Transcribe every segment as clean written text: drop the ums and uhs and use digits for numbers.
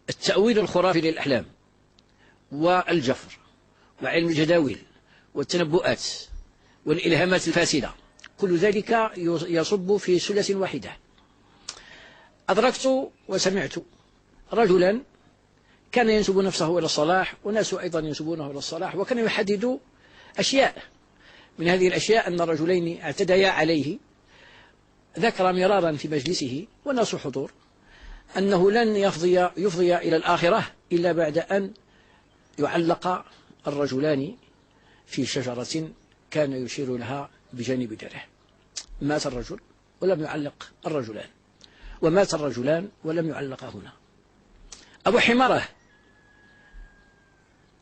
التأويل الخرافي للأحلام والجفر وعلم الجداول والتنبؤات والإلهامات الفاسدة، كل ذلك يصب في سلة واحدة. أدركت وسمعت رجلا كان ينسب نفسه إلى الصلاح، وناس أيضا ينسبونه إلى الصلاح، وكان يحدد أشياء. من هذه الأشياء أن رجلين اعتديا عليه، ذكر مرارا في مجلسه والناس حضور أنه لن يفضي إلى الآخرة إلا بعد أن يعلق الرجلان في شجرة كان يشير لها بجانب داره. مات الرجل ولم يعلق الرجلان، ومات الرجلان ولم يعلقا هنا. أبو حمارة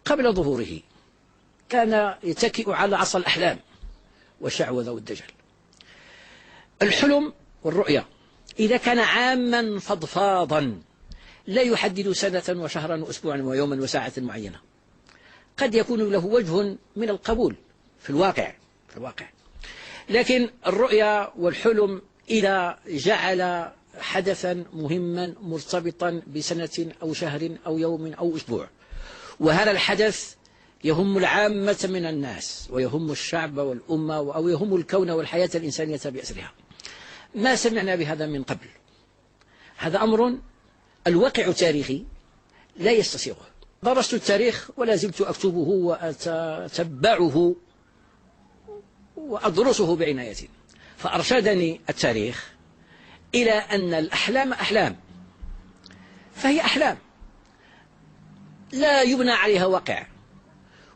قبل ظهوره كان يتكئ على عصا الأحلام والشعوذة والدجل. الحلم والرؤيا إذا كان عاما فضفاضا لا يحدد سنة وشهرا وأسبوعا ويوما وساعة معينة، قد يكون له وجه من القبول في الواقع. لكن الرؤيا والحلم إذا جعل حدثا مهما مرتبطا بسنة أو شهر أو يوم أو أسبوع، وهذا الحدث يهم العامة من الناس ويهم الشعب والأمة أو يهم الكون والحياة الإنسانية بأسرها، ما سمعنا بهذا من قبل. هذا أمر الواقع التاريخي لا يستسيغه. درست التاريخ ولا زلت أكتبه وأتتبعه وأدرسه بعناية، فأرشدني التاريخ إلى أن الأحلام أحلام، فهي أحلام لا يبنى عليها واقع،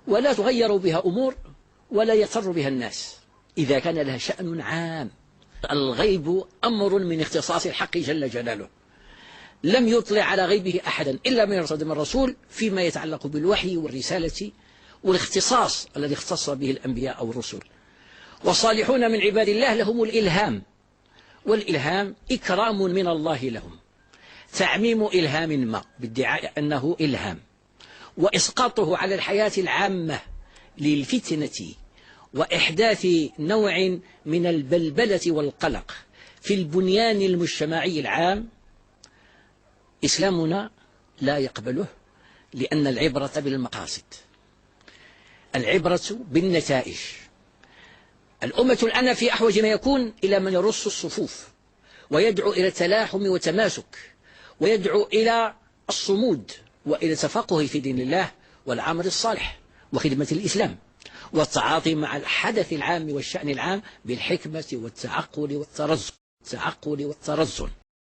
ولا تغير بها أمور، ولا يضطر بها الناس إذا كان لها شأن عام. الغيب أمر من اختصاص الحق جل جلاله، لم يطلع على غيبه أحدا إلا من يرتضي من الرسول فيما يتعلق بالوحي والرسالة والاختصاص الذي اختص به الأنبياء أو الرسل. والصالحون من عباد الله لهم الإلهام، والإلهام إكرام من الله لهم، تعميم إلهام ما بادعاء أنه إلهام، وإسقاطه على الحياة العامة للفتنة وإحداث نوع من البلبلة والقلق في البنيان المجتمعي العام. إسلامنا لا يقبله، لأن العبرة بالمقاصد، العبرة بالنتائج. الأمة الآن في أحوج ما يكون إلى من يرص الصفوف ويدعو إلى التلاحم والتماسك، ويدعو إلى الصمود وإلى التفقه في دين الله والعمل الصالح وخدمة الإسلام والتعاطي مع الحدث العام والشأن العام بالحكمة والتعقل والترزن.